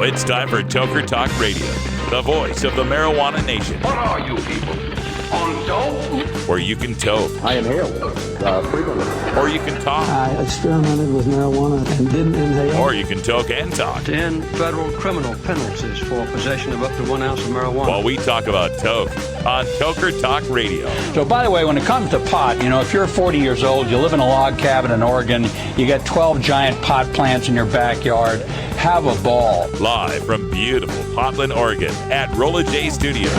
it's time for Toker Talk Radio, the voice of the marijuana nation. What are you people? On dope? Where you can toke. I inhale frequently. Or you can talk. I experimented with marijuana and didn't inhale. Or you can toke and talk. 10 federal criminal penalties for possession of up to 1 ounce of marijuana. While we talk about toke on Toker Talk Radio. So, by the way, when it comes to pot, if you're 40 years old, you live in a log cabin in Oregon, you got 12 giant pot plants in your backyard, have a ball. Live from beautiful Portland, Oregon at Rolla J Studios.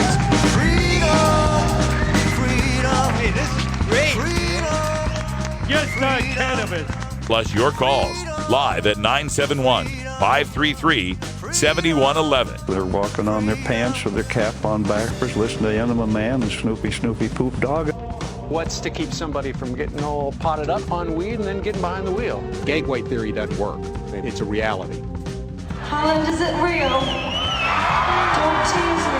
Hey, this is great. Just not cannabis. Plus your calls live at 971-533-7111. They're walking on their pants with their cap on backwards, listening to Enema Man and Snoopy Poop Dog. What's to keep somebody from getting all potted up on weed and then getting behind the wheel? Gag weight theory doesn't work. It's a reality. Holland, is it real? Don't tease me.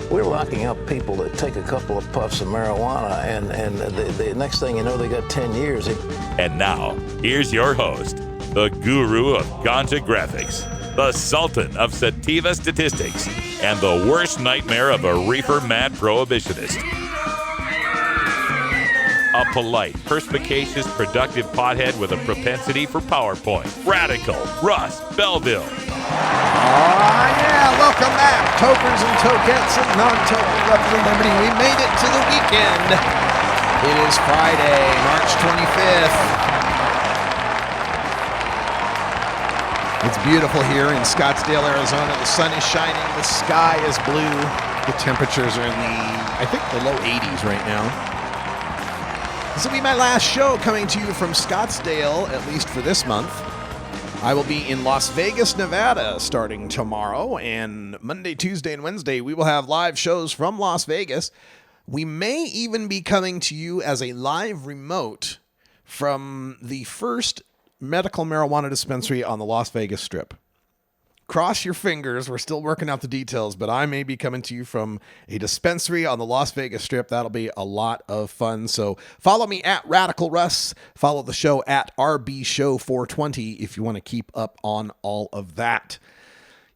We're locking up people that take a couple of puffs of marijuana, and the next thing you know, they got 10 years. And now, here's your host, the guru of ganja graphics, the sultan of sativa statistics, and the worst nightmare of a reefer mad prohibitionist. A polite, perspicacious, productive pothead with a propensity for PowerPoint. Radical Russ Belville. Yeah, welcome back, tokers and tokettes and non-token lovers of liberty. We made it to the weekend. It is Friday, March 25th. It's beautiful here in Scottsdale, Arizona. The sun is shining, the sky is blue. The temperatures are in the low 80s right now. This will be my last show coming to you from Scottsdale, at least for this month. I will be in Las Vegas, Nevada, starting tomorrow, and Monday, Tuesday, and Wednesday, we will have live shows from Las Vegas. We may even be coming to you as a live remote from the first medical marijuana dispensary on the Las Vegas Strip. Cross your fingers. We're still working out the details, but I may be coming to you from a dispensary on the Las Vegas Strip. That'll be a lot of fun. So follow me at Radical Russ. Follow the show at RB Show 420 if you want to keep up on all of that.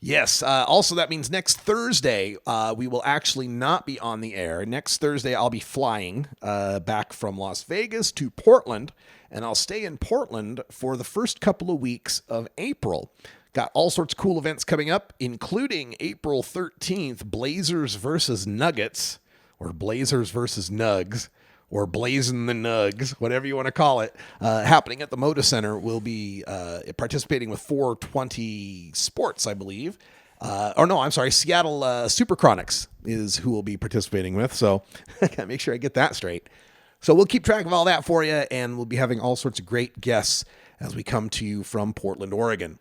Yes. Also, that means next Thursday, we will actually not be on the air. Next Thursday, I'll be flying back from Las Vegas to Portland, and I'll stay in Portland for the first couple of weeks of April. Got all sorts of cool events coming up, including April 13th, Blazers versus Nuggets, or Blazers versus Nugs, or Blazing the Nugs, whatever you want to call it, happening at the Moda Center. We'll be participating with 420 Sports, I believe. Seattle Super Chronics is who we'll be participating with, so I got to make sure I get that straight. So we'll keep track of all that for you, and we'll be having all sorts of great guests as we come to you from Portland, Oregon.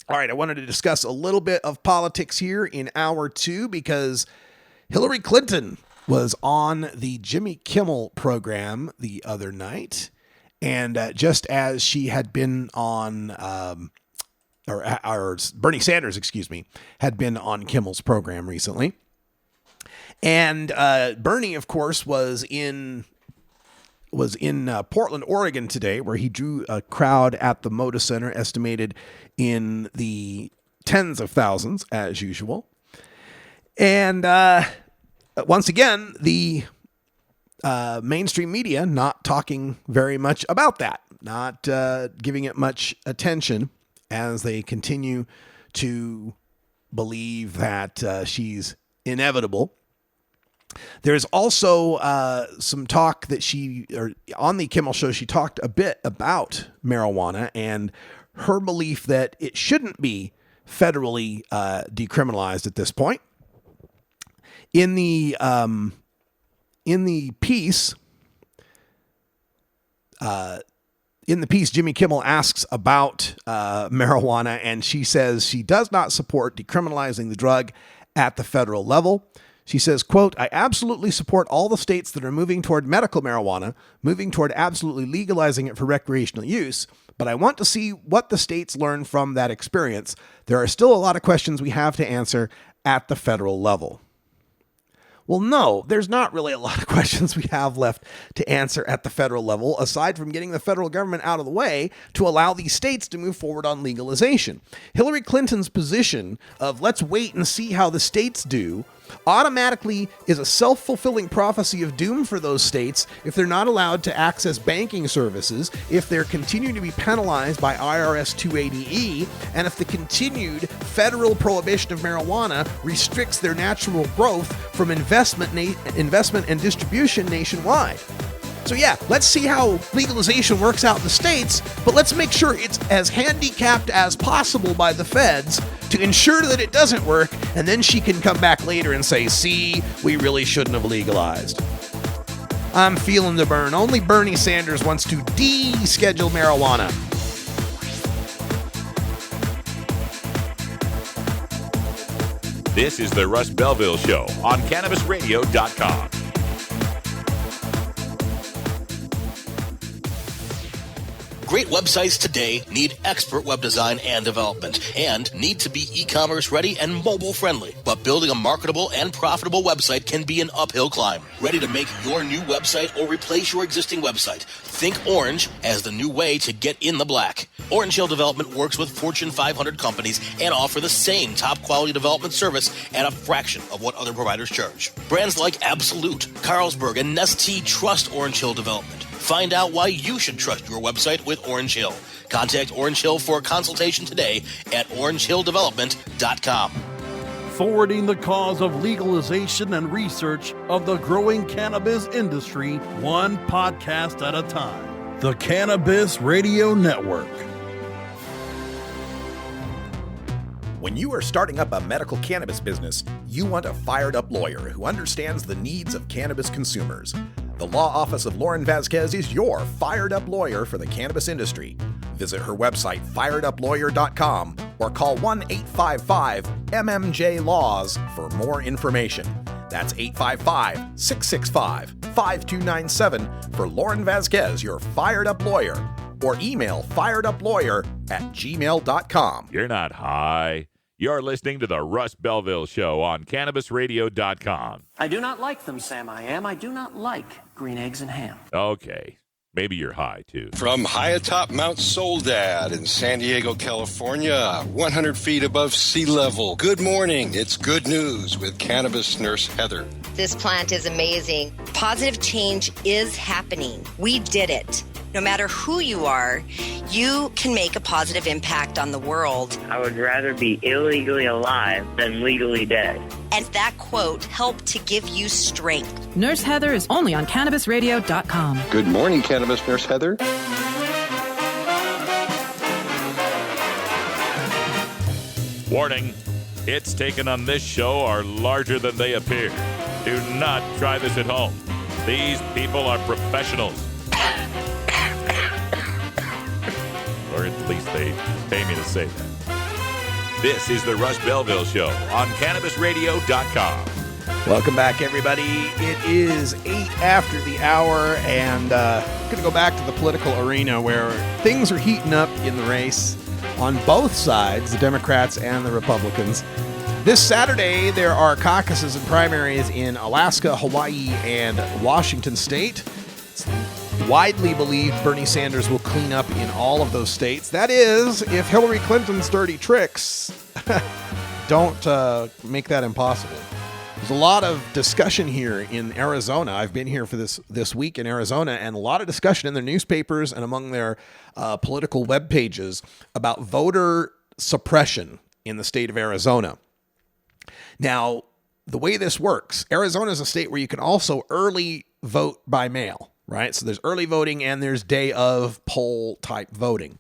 All right, I wanted to discuss a little bit of politics here in hour 2 because Hillary Clinton was on the Jimmy Kimmel program the other night. And just as she had been on, or Bernie Sanders, had been on Kimmel's program recently. And Bernie, of course, was in Portland, Oregon today, where he drew a crowd at the Moda Center, estimated in the tens of thousands, as usual. And once again, the mainstream media not talking very much about that, not giving it much attention as they continue to believe that she's inevitable. There's also some talk that on the Kimmel Show, she talked a bit about marijuana and her belief that it shouldn't be federally decriminalized at this point. In the piece, Jimmy Kimmel asks about marijuana, and she says she does not support decriminalizing the drug at the federal level. She says, quote, "I absolutely support all the states that are moving toward medical marijuana, moving toward absolutely legalizing it for recreational use, but I want to see what the states learn from that experience. There are still a lot of questions we have to answer at the federal level." Well, no, there's not really a lot of questions we have left to answer at the federal level, aside from getting the federal government out of the way to allow these states to move forward on legalization. Hillary Clinton's position of let's wait and see how the states do automatically is a self-fulfilling prophecy of doom for those states if they're not allowed to access banking services, if they're continuing to be penalized by IRS 280E, and if the continued federal prohibition of marijuana restricts their natural growth from investment and distribution nationwide. So yeah, let's see how legalization works out in the states, but let's make sure it's as handicapped as possible by the feds to ensure that it doesn't work, and then she can come back later and say, see, we really shouldn't have legalized. I'm feeling the burn. Only Bernie Sanders wants to deschedule marijuana. This is the Russ Belville Show on CannabisRadio.com. Great websites today need expert web design and development and need to be e-commerce ready and mobile friendly. But building a marketable and profitable website can be an uphill climb. Ready to make your new website or replace your existing website? Think Orange as the new way to get in the black. Orange Hill Development works with Fortune 500 companies and offer the same top quality development service at a fraction of what other providers charge. Brands like Absolute, Carlsberg, and Nestea trust Orange Hill Development. Find out why you should trust your website with Orange Hill. Contact Orange Hill for a consultation today at orangehilldevelopment.com. Forwarding the cause of legalization and research of the growing cannabis industry, one podcast at a time. The Cannabis Radio Network. When you are starting up a medical cannabis business, you want a fired-up lawyer who understands the needs of cannabis consumers. The law office of Lauren Vasquez is your fired-up lawyer for the cannabis industry. Visit her website, fireduplawyer.com, or call 1-855-MMJ-LAWS for more information. That's 855-665-5297 for Lauren Vasquez, your fired-up lawyer, or email fireduplawyer@gmail.com. You're not high. You're listening to the Russ Belville Show on CannabisRadio.com. I do not like them, Sam. I do not like green eggs and ham. Okay. Maybe you're high, too. From high atop Mount Soledad in San Diego, California, 100 feet above sea level. Good morning. It's good news with cannabis nurse Heather. This plant is amazing. Positive change is happening. We did it. No matter who you are, you can make a positive impact on the world. I would rather be illegally alive than legally dead. And that quote helped to give you strength. Nurse Heather is only on CannabisRadio.com. Good morning, Cannabis Nurse Heather. Warning, hits taken on this show are larger than they appear. Do not try this at home. These people are professionals. Or at least they pay me to say that. This is the Russ Belville Show on CannabisRadio.com. Welcome back, everybody. It is 8 after the hour, and I'm going to go back to the political arena where things are heating up in the race on both sides, the Democrats and the Republicans. This Saturday, there are caucuses and primaries in Alaska, Hawaii, and Washington State. It's widely believed Bernie Sanders will clean up in all of those states. That is, if Hillary Clinton's dirty tricks don't make that impossible. There's a lot of discussion here in Arizona. I've been here for this week in Arizona, and a lot of discussion in their newspapers and among their political web pages about voter suppression in the state of Arizona. Now, the way this works, Arizona is a state where you can also early vote by mail, right? So there's early voting and there's day of poll type voting.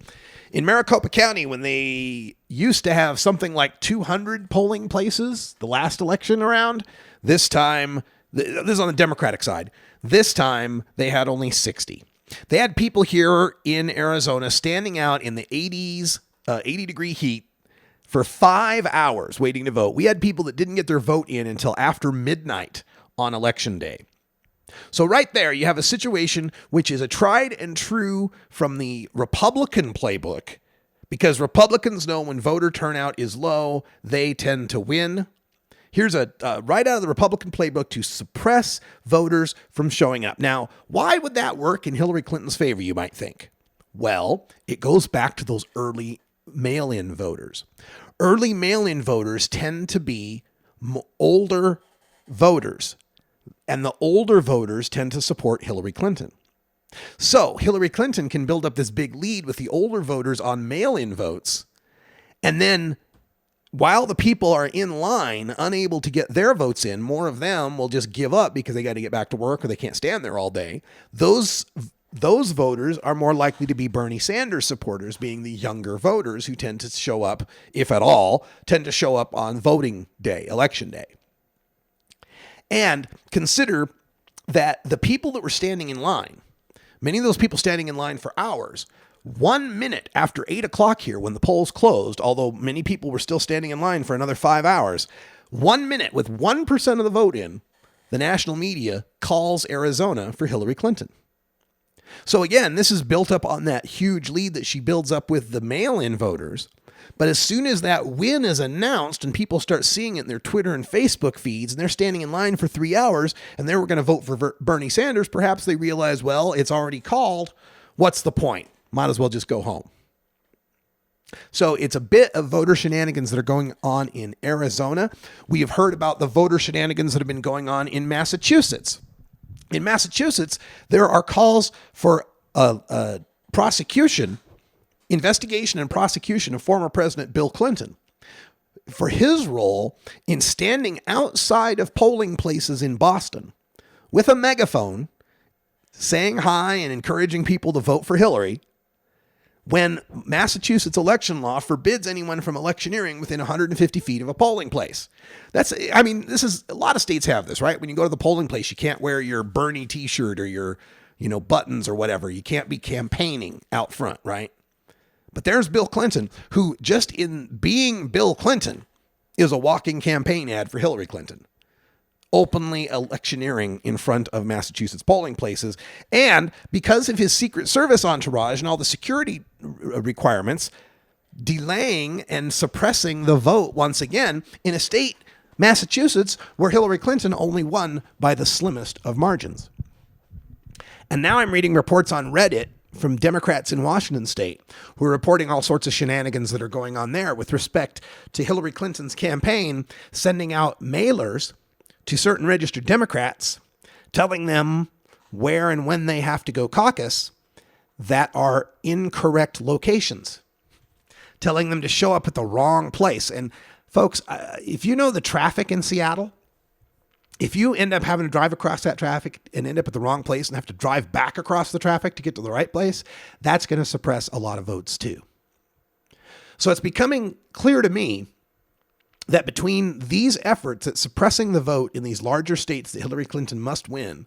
In Maricopa County, when they used to have something like 200 polling places the last election around, this time, this is on the Democratic side, this time they had only 60. They had people here in Arizona standing out in the 80-degree heat for 5 hours waiting to vote. We had people that didn't get their vote in until after midnight on election day. So right there, you have a situation which is a tried and true from the Republican playbook, because Republicans know when voter turnout is low, they tend to win. Here's a right out of the Republican playbook to suppress voters from showing up. Now, why would that work in Hillary Clinton's favor, you might think? Well, it goes back to those early mail-in voters. Early mail-in voters tend to be older voters, and the older voters tend to support Hillary Clinton. So Hillary Clinton can build up this big lead with the older voters on mail-in votes, and then while the people are in line, unable to get their votes in, more of them will just give up because they got to get back to work or they can't stand there all day. Those voters are more likely to be Bernie Sanders supporters, being the younger voters who tend to show up, if at all, tend to show up on voting day, election day. And consider that the people that were standing in line, many of those people standing in line for hours, 1 minute after 8 o'clock here when the polls closed, although many people were still standing in line for another 5 hours, 1 minute with 1% of the vote in, the national media calls Arizona for Hillary Clinton. So again, this is built up on that huge lead that she builds up with the mail-in voters. But as soon as that win is announced and people start seeing it in their Twitter and Facebook feeds, and they're standing in line for 3 hours and they were going to vote for Bernie Sanders, perhaps they realize, well, it's already called. What's the point? Might as well just go home. So it's a bit of voter shenanigans that are going on in Arizona. We have heard about the voter shenanigans that have been going on in Massachusetts. In Massachusetts, there are calls for a investigation and prosecution of former President Bill Clinton for his role in standing outside of polling places in Boston with a megaphone, saying hi and encouraging people to vote for Hillary, when Massachusetts election law forbids anyone from electioneering within 150 feet of a polling place. This is, a lot of states have this, right? When you go to the polling place, you can't wear your Bernie t-shirt or your, buttons or whatever. You can't be campaigning out front, right? But there's Bill Clinton, who just in being Bill Clinton is a walking campaign ad for Hillary Clinton, openly electioneering in front of Massachusetts polling places. And because of his Secret Service entourage and all the security requirements, delaying and suppressing the vote once again in a state, Massachusetts, where Hillary Clinton only won by the slimmest of margins. And now I'm reading reports on Reddit from Democrats in Washington state who are reporting all sorts of shenanigans that are going on there with respect to Hillary Clinton's campaign, sending out mailers to certain registered Democrats, telling them where and when they have to go caucus that are incorrect locations, telling them to show up at the wrong place. And folks, if you know the traffic in Seattle, if you end up having to drive across that traffic and end up at the wrong place and have to drive back across the traffic to get to the right place, that's going to suppress a lot of votes too. So it's becoming clear to me that between these efforts at suppressing the vote in these larger states that Hillary Clinton must win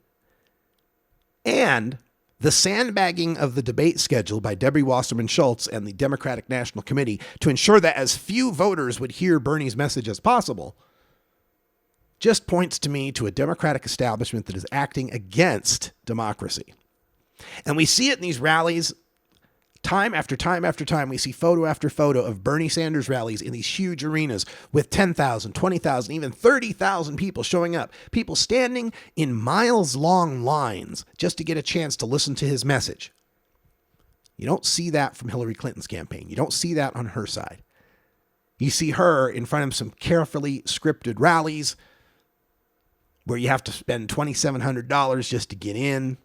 and the sandbagging of the debate schedule by Debbie Wasserman Schultz and the Democratic National Committee to ensure that as few voters would hear Bernie's message as possible, just points to me to a Democratic establishment that is acting against democracy. And we see it in these rallies. Time after time after time, we see photo after photo of Bernie Sanders rallies in these huge arenas with 10,000, 20,000, even 30,000 people showing up. People standing in miles-long lines just to get a chance to listen to his message. You don't see that from Hillary Clinton's campaign. You don't see that on her side. You see her in front of some carefully scripted rallies where you have to spend $2,700 just to get in.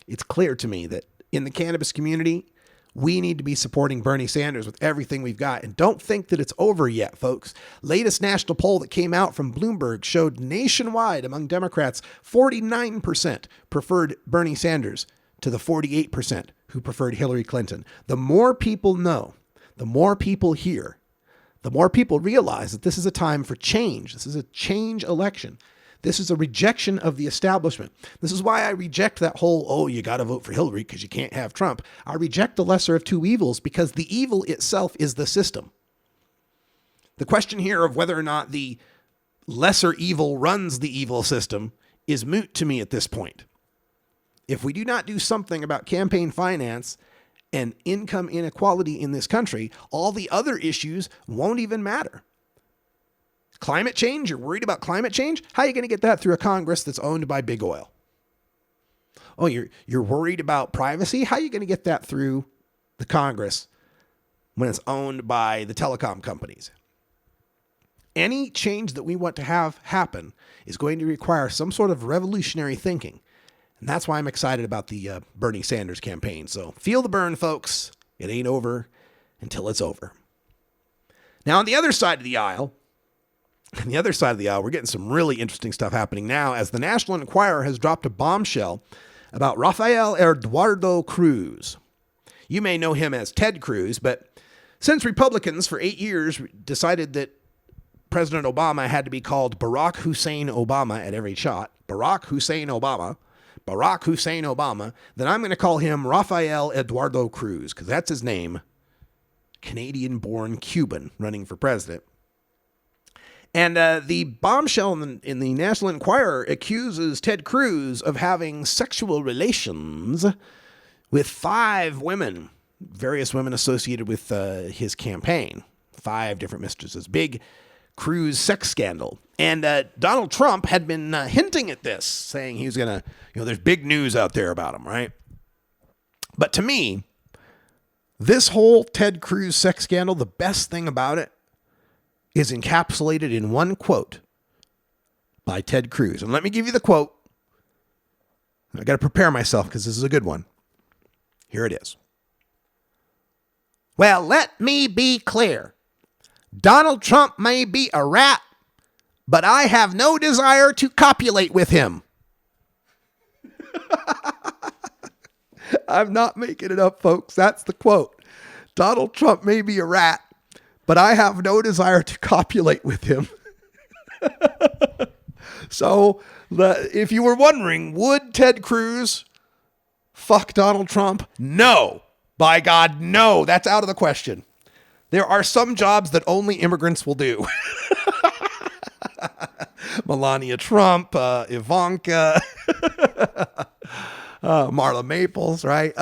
It's clear to me that in the cannabis community, we need to be supporting Bernie Sanders with everything we've got. And don't think that it's over yet, folks. Latest national poll that came out from Bloomberg showed nationwide among Democrats, 49% preferred Bernie Sanders to the 48% who preferred Hillary Clinton. The more people know, the more people hear, the more people realize that this is a time for change. This is a change election. This is a rejection of the establishment. This is why I reject that whole, you got to vote for Hillary because you can't have Trump. I reject the lesser of two evils because the evil itself is the system. The question here of whether or not the lesser evil runs the evil system is moot to me at this point. If we do not do something about campaign finance and income inequality in this country, all the other issues won't even matter. Climate change, you're worried about climate change? How are you going to get that through a Congress that's owned by big oil? Oh, you're worried about privacy? How are you going to get that through the Congress when it's owned by the telecom companies? Any change that we want to have happen is going to require some sort of revolutionary thinking. And that's why I'm excited about the Bernie Sanders campaign. So feel the burn, folks. It ain't over until it's over. Now, on the other side of the aisle, we're getting some really interesting stuff happening now as the National Enquirer has dropped a bombshell about Rafael Eduardo Cruz. You may know him as Ted Cruz, but since Republicans for 8 years decided that President Obama had to be called Barack Hussein Obama at every shot, Barack Hussein Obama, then I'm going to call him Rafael Eduardo Cruz, because that's his name. Canadian-born Cuban running for president. And the bombshell in the National Enquirer accuses Ted Cruz of having sexual relations with 5 women, various women associated with his campaign. 5 different mistresses. Big Cruz sex scandal. And Donald Trump had been hinting at this, saying he was going to, there's big news out there about him, right? But to me, this whole Ted Cruz sex scandal, the best thing about it is encapsulated in one quote by Ted Cruz. And let me give you the quote. I got to prepare myself because this is a good one. Here it is. Well, let me be clear. Donald Trump may be a rat, but I have no desire to copulate with him. I'm not making it up, folks. That's the quote. Donald Trump may be a rat, but I have no desire to copulate with him. So, if you were wondering, would Ted Cruz fuck Donald Trump? No. By God, no. That's out of the question. There are some jobs that only immigrants will do. Melania Trump, Ivanka, Marla Maples, right?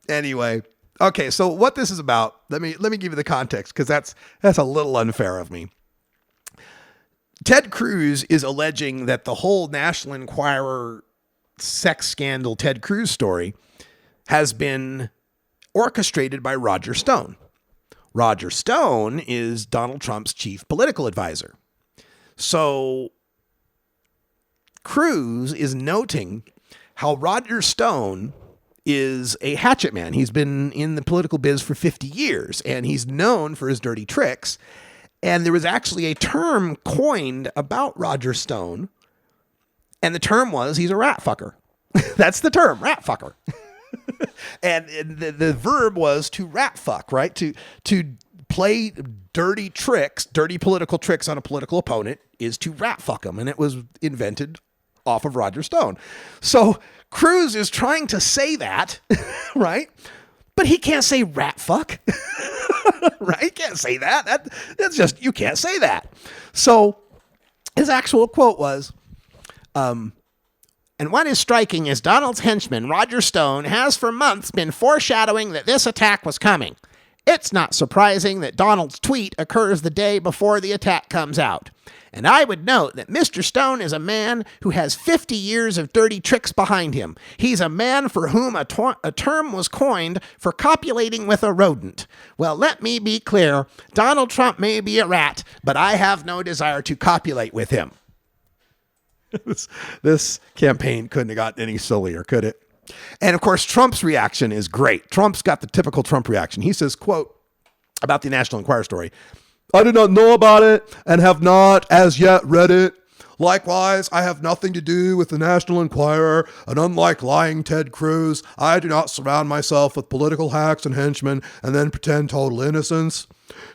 Anyway, okay. So what this is about? Let me give you the context because that's a little unfair of me. Ted Cruz is alleging that the whole National Enquirer sex scandal Ted Cruz story has been orchestrated by Roger Stone. Roger Stone is Donald Trump's chief political advisor. So Cruz is noting how Roger Stone is a hatchet man. He's been in the political biz for 50 years, and he's known for his dirty tricks. And there was actually a term coined about Roger Stone, and the term was he's a rat fucker. That's the term, rat fucker. And the verb was to rat fuck, right? To play dirty tricks, dirty political tricks on a political opponent is to rat fuck them. And it was invented off of Roger Stone. So Cruz is trying to say that, right? But he can't say rat fuck, right? He can't say that. That's just, you can't say that. So his actual quote was, and what is striking is Donald's henchman, Roger Stone, has for months been foreshadowing that this attack was coming. It's not surprising that Donald's tweet occurs the day before the attack comes out. And I would note that Mr. Stone is a man who has 50 years of dirty tricks behind him. He's a man for whom a term was coined for copulating with a rodent. Well, let me be clear. Donald Trump may be a rat, but I have no desire to copulate with him. This campaign couldn't have gotten any sillier, could it? And of course, Trump's reaction is great. Trump's got the typical Trump reaction. He says, quote, about the National Enquirer story, I did not know about it and have not as yet read it. Likewise, I have nothing to do with the National Enquirer, and unlike lying Ted Cruz, I do not surround myself with political hacks and henchmen and then pretend total innocence.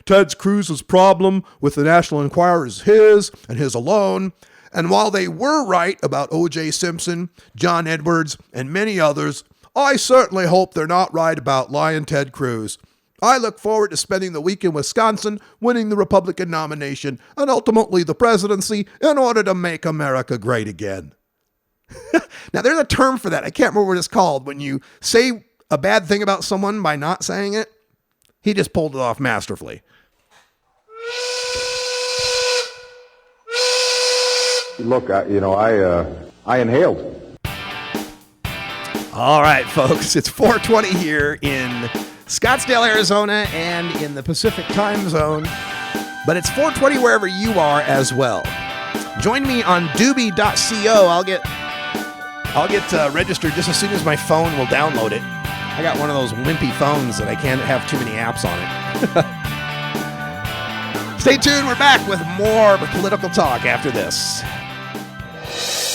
Ted Cruz's problem with the National Enquirer is his and his alone. And while they were right about O.J. Simpson, John Edwards, and many others, I certainly hope they're not right about lying Ted Cruz. I look forward to spending the week in Wisconsin, winning the Republican nomination, and ultimately the presidency in order to make America great again. Now, there's a term for that. I can't remember what it's called. When you say a bad thing about someone by not saying it, he just pulled it off masterfully. Look, I inhaled. All right, folks, it's 4:20 here in Scottsdale, Arizona, and in the Pacific time zone. But it's 4:20 wherever you are as well. Join me on Doobie.co. I'll get registered just as soon as my phone will download it. I got one of those wimpy phones that I can't have too many apps on it. Stay tuned. We're back with more political talk after this.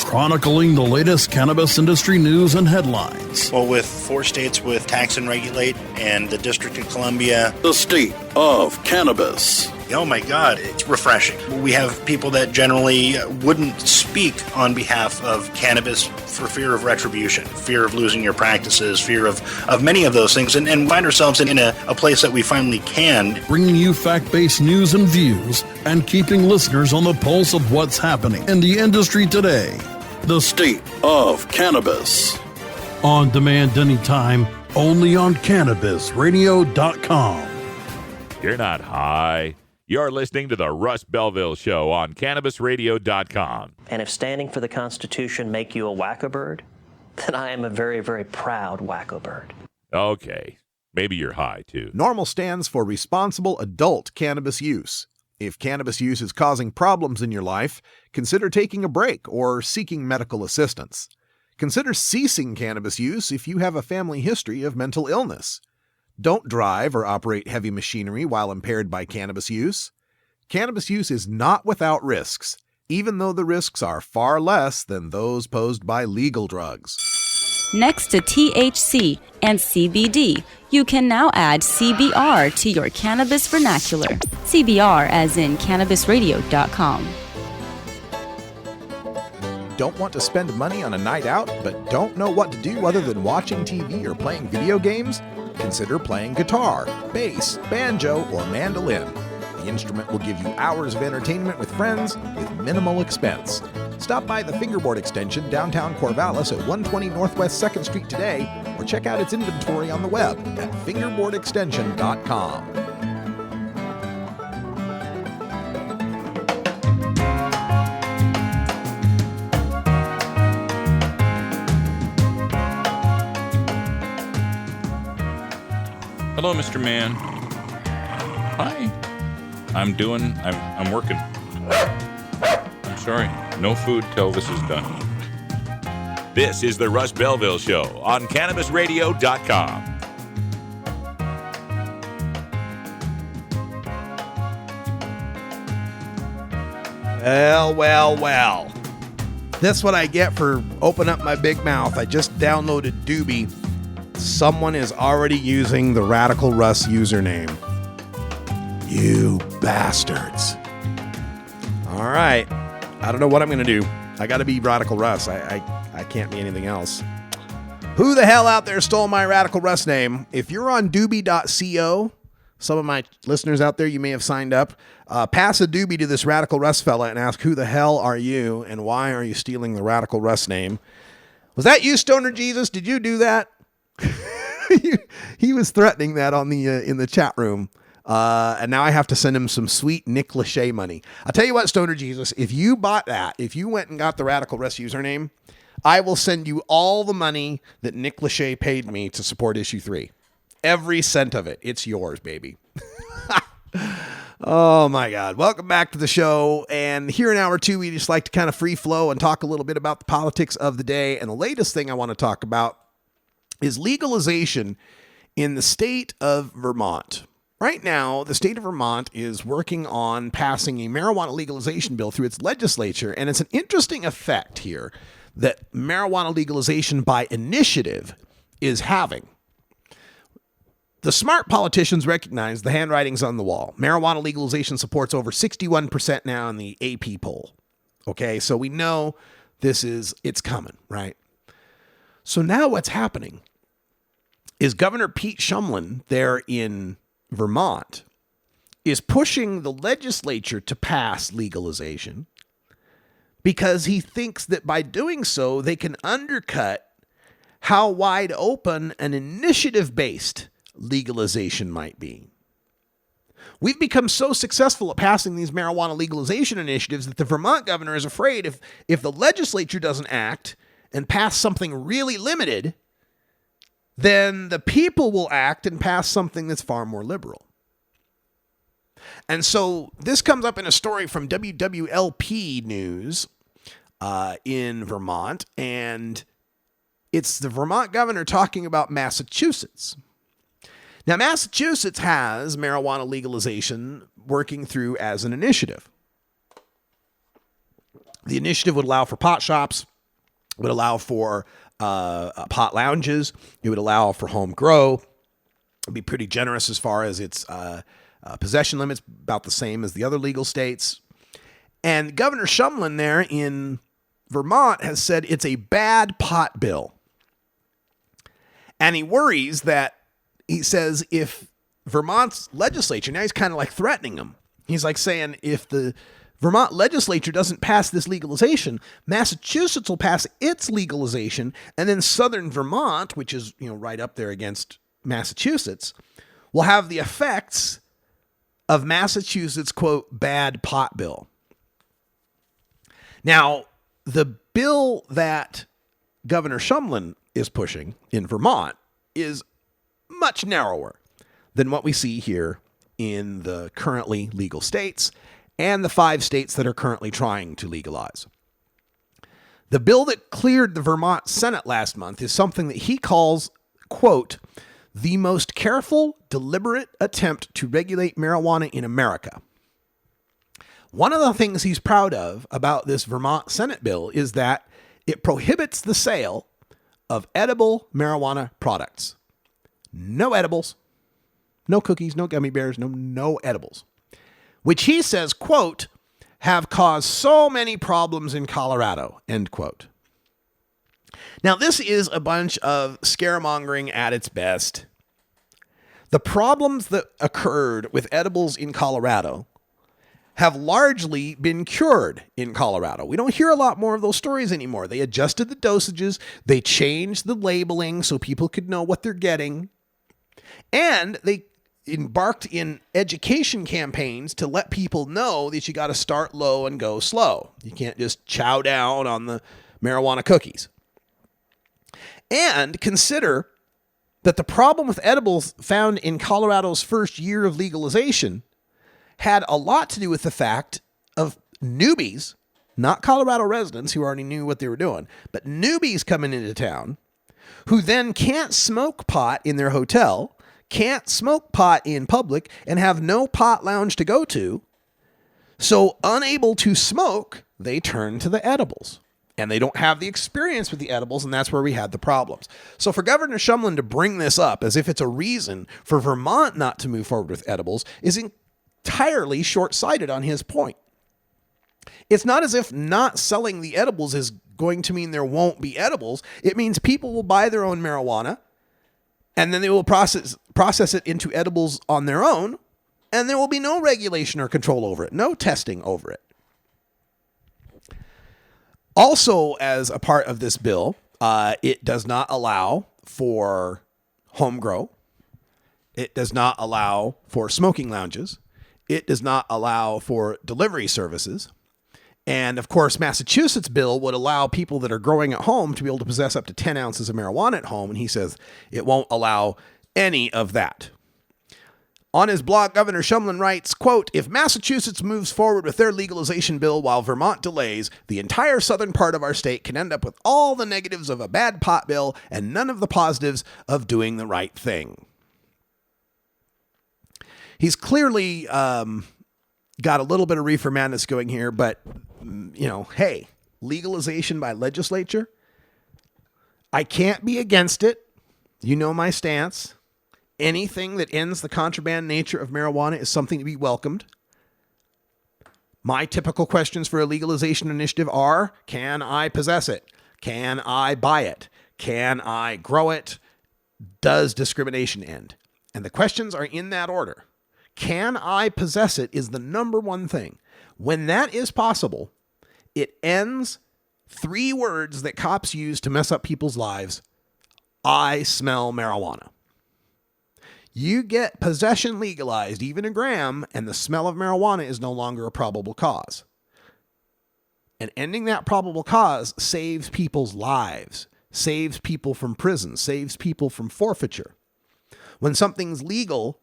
Chronicling the latest cannabis industry news and headlines. Well, with 4 states with tax and regulate and the District of Columbia. The state of cannabis. Oh my God, it's refreshing. We have people that generally wouldn't speak on behalf of cannabis for fear of retribution, fear of losing your practices, fear of many of those things, and find ourselves in a place that we finally can. Bringing you fact-based news and views and keeping listeners on the pulse of what's happening in the industry today. The state of cannabis. On demand anytime, only on CannabisRadio.com. You're not high. You're listening to the Russ Belville Show on CannabisRadio.com. And if standing for the Constitution make you a wacko bird, then I am a very, very proud wacko bird. Okay, maybe you're high too. NORMAL stands for Responsible Adult Cannabis Use. If cannabis use is causing problems in your life, consider taking a break or seeking medical assistance. Consider ceasing cannabis use if you have a family history of mental illness. Don't drive or operate heavy machinery while impaired by cannabis use. Cannabis use is not without risks, even though the risks are far less than those posed by legal drugs. Next to THC and CBD, you can now add CBR to your cannabis vernacular. CBR as in CannabisRadio.com. Don't want to spend money on a night out, but don't know what to do other than watching TV or playing video games? Consider playing guitar, bass, banjo, or mandolin. The instrument will give you hours of entertainment with friends with minimal expense. Stop by the Fingerboard Extension downtown Corvallis at 120 Northwest 2nd Street today, or check out its inventory on the web at fingerboardextension.com. Hello, Mr. Man. Hi. I'm working. I'm sorry. No food till this is done. This is the Russ Belville Show on CannabisRadio.com. Well. That's what I get for opening up my big mouth. I just downloaded Doobie. Someone is already using the Radical Russ username. You bastards. All right. I don't know what I'm going to do. I got to be Radical Russ. I can't be anything else. Who the hell out there stole my Radical Russ name? If you're on Doobie.co, some of my listeners out there, you may have signed up. Pass a Doobie to this Radical Russ fella and ask, who the hell are you and why are you stealing the Radical Russ name? Was that you, Stoner Jesus? Did you do that? He was threatening that on the in the chat room. And now I have to send him some sweet Nick Lachey money. I'll tell you what, Stoner Jesus, if you bought that, if you went and got the Radical Russ username, I will send you all the money that Nick Lachey paid me to support issue 3. Every cent of it. It's yours, baby. Oh my God. Welcome back to the show. And here in hour 2, we just like to kind of free flow and talk a little bit about the politics of the day. And the latest thing I want to talk about is legalization in the state of Vermont. Right now, the state of Vermont is working on passing a marijuana legalization bill through its legislature, and it's an interesting effect here that marijuana legalization by initiative is having. The smart politicians recognize the handwriting's on the wall. Marijuana legalization supports over 61% now in the AP poll. Okay, so we know it's coming, right? So now what's happening is Governor Pete Shumlin there in Vermont is pushing the legislature to pass legalization because he thinks that by doing so, they can undercut how wide open an initiative-based legalization might be. We've become so successful at passing these marijuana legalization initiatives that the Vermont governor is afraid if the legislature doesn't act and pass something really limited, then the people will act and pass something that's far more liberal. And so this comes up in a story from WWLP News in Vermont, and it's the Vermont governor talking about Massachusetts. Now, Massachusetts has marijuana legalization working through as an initiative. The initiative would allow for pot shops, would allow for pot lounges, it would allow for home grow. It would be pretty generous as far as its possession limits, about the same as the other legal states. And Governor Shumlin there in Vermont has said it's a bad pot bill. And he worries that, he says, if Vermont's legislature, now he's kind of like threatening them. He's like saying, if the Vermont legislature doesn't pass this legalization, Massachusetts will pass its legalization, and then Southern Vermont, which is, right up there against Massachusetts, will have the effects of Massachusetts' quote bad pot bill. Now, the bill that Governor Shumlin is pushing in Vermont is much narrower than what we see here in the currently legal states and the 5 states that are currently trying to legalize. The bill that cleared the Vermont Senate last month is something that he calls, quote, the most careful, deliberate attempt to regulate marijuana in America. One of the things he's proud of about this Vermont Senate bill is that it prohibits the sale of edible marijuana products. No edibles, no cookies, no gummy bears, no edibles, which he says, quote, have caused so many problems in Colorado, end quote. Now, this is a bunch of scaremongering at its best. The problems that occurred with edibles in Colorado have largely been cured in Colorado. We don't hear a lot more of those stories anymore. They adjusted the dosages, they changed the labeling so people could know what they're getting, and they embarked in education campaigns to let people know that you got to start low and go slow. You can't just chow down on the marijuana cookies. And consider that the problem with edibles found in Colorado's first year of legalization had a lot to do with the fact of newbies, not Colorado residents who already knew what they were doing, but newbies coming into town who then can't smoke pot in their hotel, can't smoke pot in public, and have no pot lounge to go to. So unable to smoke, they turn to the edibles. And they don't have the experience with the edibles, and that's where we had the problems. So for Governor Shumlin to bring this up as if it's a reason for Vermont not to move forward with edibles is entirely short-sighted on his point. It's not as if not selling the edibles is going to mean there won't be edibles. It means people will buy their own marijuana, and then they will process it into edibles on their own, and there will be no regulation or control over it, no testing over it. Also, as a part of this bill, it does not allow for home grow. It does not allow for smoking lounges. It does not allow for delivery services. And of course, Massachusetts bill would allow people that are growing at home to be able to possess up to 10 ounces of marijuana at home. And he says it won't allow any of that. On his blog, Governor Shumlin writes, quote, if Massachusetts moves forward with their legalization bill while Vermont delays, the entire southern part of our state can end up with all the negatives of a bad pot bill and none of the positives of doing the right thing. He's clearly got a little bit of reefer madness going here, but, hey, legalization by legislature, I can't be against it. You know my stance. Anything that ends the contraband nature of marijuana is something to be welcomed. My typical questions for a legalization initiative are, can I possess it? Can I buy it? Can I grow it? Does discrimination end? And the questions are in that order. Can I possess it is the number one thing. When that is possible, it ends 3 words that cops use to mess up people's lives. I smell marijuana. You get possession legalized, even a gram, and the smell of marijuana is no longer a probable cause. And ending that probable cause saves people's lives, saves people from prison, saves people from forfeiture. When something's legal,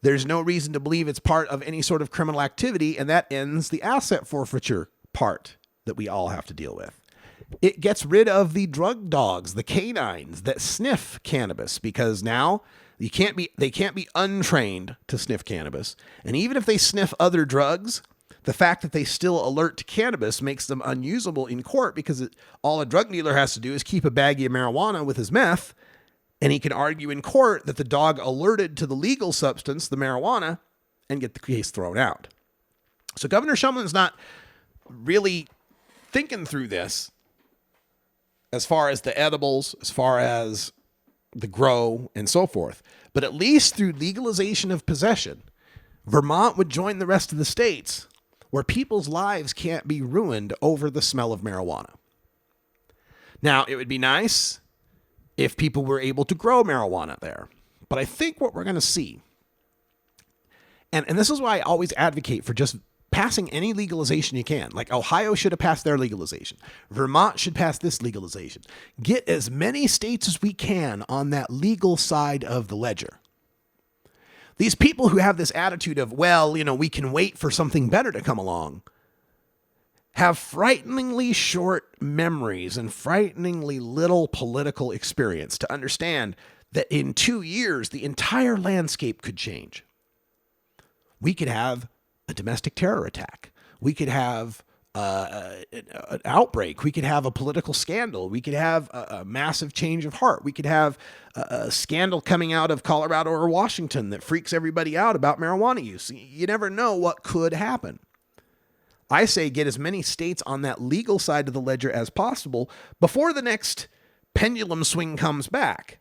there's no reason to believe it's part of any sort of criminal activity, and that ends the asset forfeiture part that we all have to deal with. It gets rid of the drug dogs, the canines that sniff cannabis, because now they can't be untrained to sniff cannabis. And even if they sniff other drugs, the fact that they still alert to cannabis makes them unusable in court, because all a drug dealer has to do is keep a baggie of marijuana with his meth, and he can argue in court that the dog alerted to the legal substance, the marijuana, and get the case thrown out. So Governor Shumlin's not really thinking through this as far as the edibles, as far as the grow, and so forth. But at least through legalization of possession, Vermont would join the rest of the states where people's lives can't be ruined over the smell of marijuana. Now, it would be nice if people were able to grow marijuana there. But I think what we're going to see, and this is why I always advocate for just passing any legalization you can. Like Ohio should have passed their legalization. Vermont should pass this legalization. Get as many states as we can on that legal side of the ledger. These people who have this attitude of, well, we can wait for something better to come along, have frighteningly short memories and frighteningly little political experience to understand that in 2 years, the entire landscape could change. We could have a domestic terror attack. We could have an outbreak. We could have a political scandal. We could have a massive change of heart. We could have a scandal coming out of Colorado or Washington that freaks everybody out about marijuana use. You never know what could happen. I say get as many states on that legal side of the ledger as possible before the next pendulum swing comes back.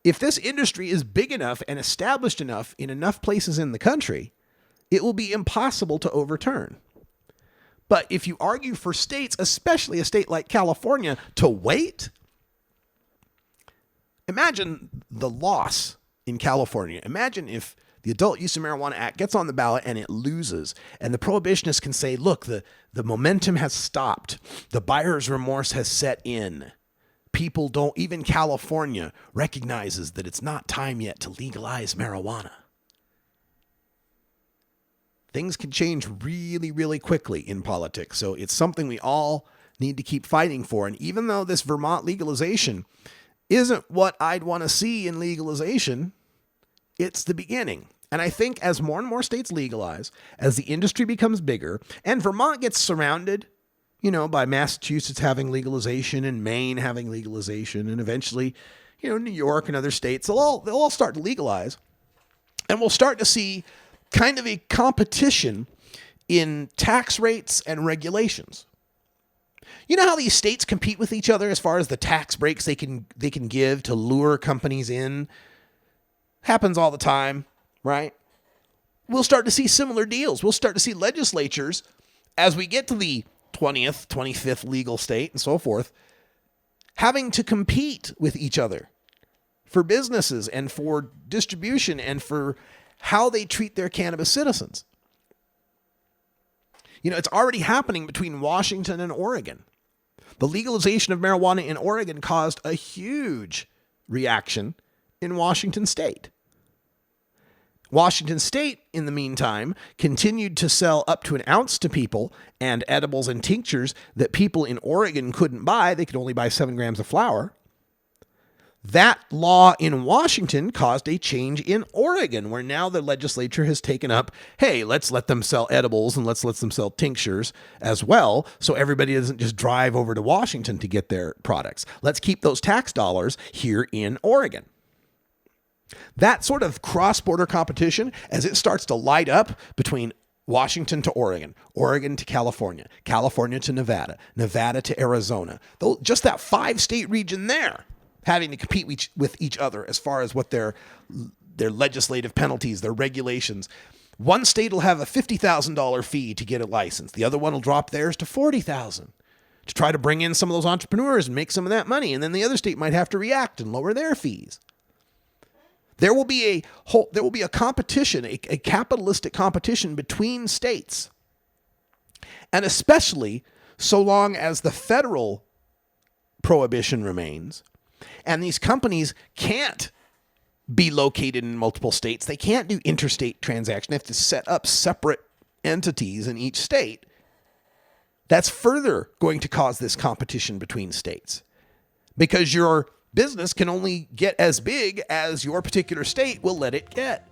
If this industry is big enough and established enough in enough places in the country, it will be impossible to overturn. But if you argue for states, especially a state like California, to wait, imagine the loss in California. Imagine if the Adult Use of Marijuana Act gets on the ballot and it loses, and the prohibitionists can say, look, the momentum has stopped. The buyer's remorse has set in. People don't, even California recognizes that it's not time yet to legalize marijuana. Things can change really, really quickly in politics. So it's something we all need to keep fighting for. And even though this Vermont legalization isn't what I'd want to see in legalization, it's the beginning. And I think as more and more states legalize, as the industry becomes bigger, and Vermont gets surrounded, by Massachusetts having legalization and Maine having legalization, and eventually, New York and other states, they'll all start to legalize. And we'll start to see kind of a competition in tax rates and regulations. You know how these states compete with each other as far as the tax breaks they can give to lure companies in? Happens all the time, right? We'll start to see similar deals. We'll start to see legislatures, as we get to the 20th, 25th legal state and so forth, having to compete with each other for businesses and for distribution and for how they treat their cannabis citizens. It's already happening between Washington and Oregon. The legalization of marijuana in Oregon caused a huge reaction in Washington state. Washington state, in the meantime, continued to sell up to an ounce to people and edibles and tinctures that people in Oregon couldn't buy. They could only buy 7 grams of flour. That law in Washington caused a change in Oregon, where now the legislature has taken up, hey, let's let them sell edibles and let's let them sell tinctures as well, so everybody doesn't just drive over to Washington to get their products. Let's keep those tax dollars here in Oregon. That sort of cross-border competition, as it starts to light up between Washington to Oregon, Oregon to California, California to Nevada, Nevada to Arizona, just that 5-state region there, having to compete with each other as far as what their legislative penalties, their regulations. One state will have a $50,000 fee to get a license. The other one will drop theirs to $40,000 to try to bring in some of those entrepreneurs and make some of that money. And then the other state might have to react and lower their fees. There will be a competition, a capitalistic competition between states. And especially so long as the federal prohibition remains and these companies can't be located in multiple states. They can't do interstate transactions. They have to set up separate entities in each state. That's further going to cause this competition between states because your business can only get as big as your particular state will let it get.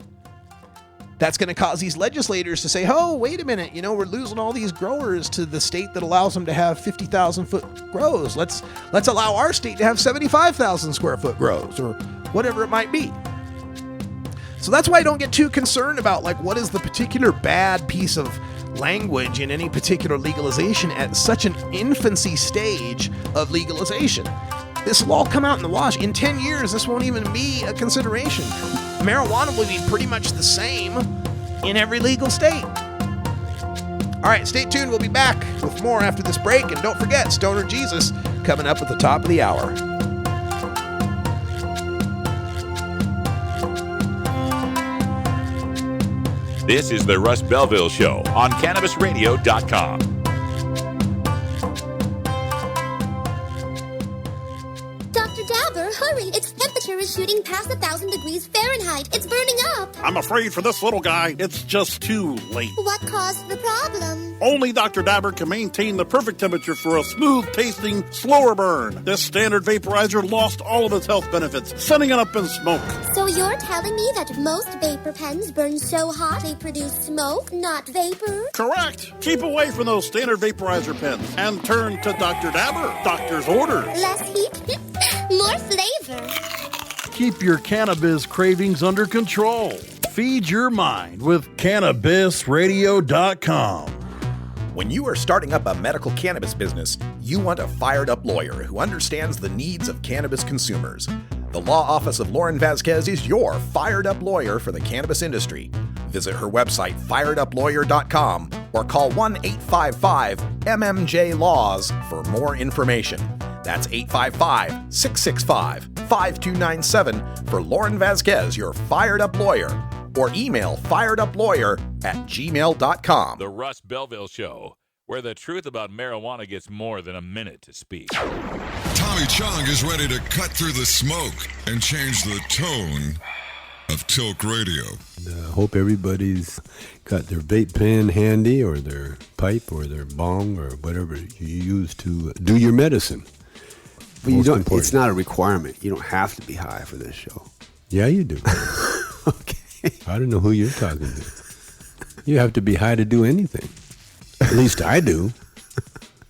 That's going to cause these legislators to say, oh, wait a minute, we're losing all these growers to the state that allows them to have 50,000 foot grows. Let's allow our state to have 75,000 square foot grows or whatever it might be. So that's why I don't get too concerned about what is the particular bad piece of language in any particular legalization at such an infancy stage of legalization. This will all come out in the wash. In 10 years, this won't even be a consideration. Marijuana will be pretty much the same in every legal state. All right, stay tuned. We'll be back with more after this break. And don't forget, Stoner Jesus coming up at the top of the hour. This is the Russ Belville Show on CannabisRadio.com. Dr. Dabber, hurry! Its temperature is shooting past 1,000 degrees Fahrenheit. It's burning up. I'm afraid for this little guy, it's just too late. What caused the problem? Only Dr. Dabber can maintain the perfect temperature for a smooth-tasting, slower burn. This standard vaporizer lost all of its health benefits, sending it up in smoke. So you're telling me that most vapor pens burn so hot they produce smoke, not vapor? Correct. Keep away from those standard vaporizer pens and turn to Dr. Dabber. Doctor's orders. Less heat, more flavor. Keep your cannabis cravings under control. Feed your mind with CannabisRadio.com. When you are starting up a medical cannabis business, you want a fired-up lawyer who understands the needs of cannabis consumers. The law office of Lauren Vasquez is your fired-up lawyer for the cannabis industry. Visit her website, fireduplawyer.com, or call 1-855-MMJ-LAWS for more information. That's 855-665-5297 for Lauren Vasquez, your fired-up lawyer. Or email fireduplawyer@gmail.com. The Russ Belville Show, where the truth about marijuana gets more than a minute to speak. Tommy Chong is ready to cut through the smoke and change the tone of Tilk Radio. I hope everybody's got their vape pen handy or their pipe or their bong or whatever you use to do your medicine. But you don't. It's not a requirement. You don't have to be high for this show. Yeah, you do. Okay. I don't know who you're talking to. You have to be high to do anything. At least I do.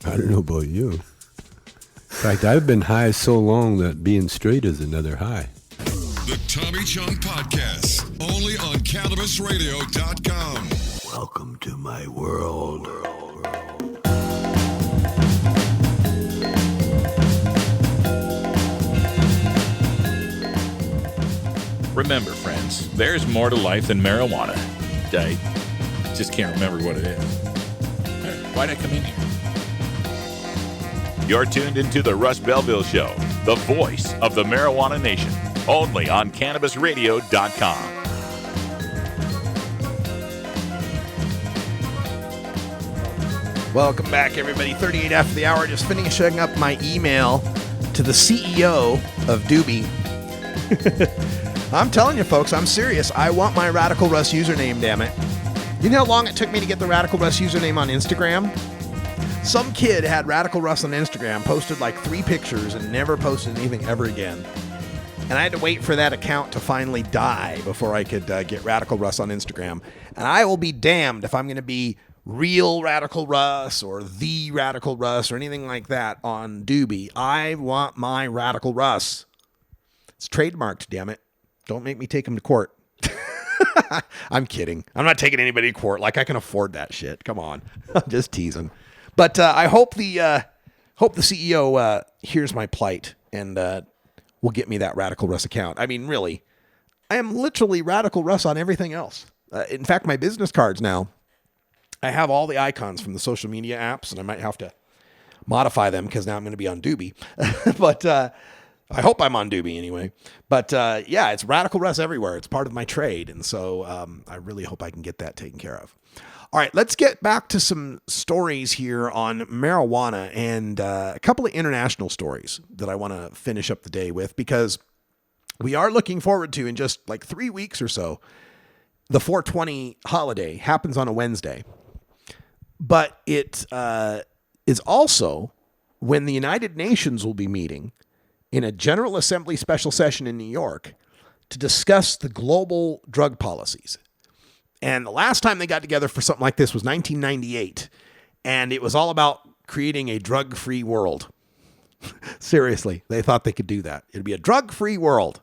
I don't know about you. In fact, I've been high so long that being straight is another high. The Tommy Chong Podcast, only on CannabisRadio.com. Welcome to my world. Remember, friends, there's more to life than marijuana. I just can't remember what it is. Why'd I come in here? You're tuned into the Russ Belville Show, the voice of the marijuana nation, only on CannabisRadio.com. Welcome back, everybody. 38 after the hour. Just finishing up my email to the CEO of Doobie. I'm telling you, folks, I'm serious. I want my Radical Russ username, damn it. You know how long it took me to get the Radical Russ username on Instagram? Some kid had Radical Russ on Instagram, posted like 3 pictures, and never posted anything ever again. And I had to wait for that account to finally die before I could get Radical Russ on Instagram. And I will be damned if I'm going to be real Radical Russ or the Radical Russ or anything like that on Doobie. I want my Radical Russ. It's trademarked, damn it. Don't make me take him to court. I'm kidding. I'm not taking anybody to court. Like, I can afford that shit. Come on. I'm just teasing. But I hope the CEO hears my plight and will get me that Radical Russ account. I mean, really, I am literally Radical Russ on everything else. In fact, my business cards now, I have all the icons from the social media apps, and I might have to modify them because now I'm going to be on Doobie. But I hope I'm on Doobie anyway. But yeah, it's Radical Russ everywhere. It's part of my trade. And so I really hope I can get that taken care of. All right, let's get back to some stories here on marijuana and a couple of international stories that I want to finish up the day with, because we are looking forward to, in just like 3 weeks or so, the 420 holiday happens on a Wednesday. But it is also when the United Nations will be meeting in a General Assembly special session in New York to discuss the global drug policies. And the last time they got together for something like this was 1998. And it was all about creating a drug-free world. Seriously, they thought they could do that. It'd be a drug-free world.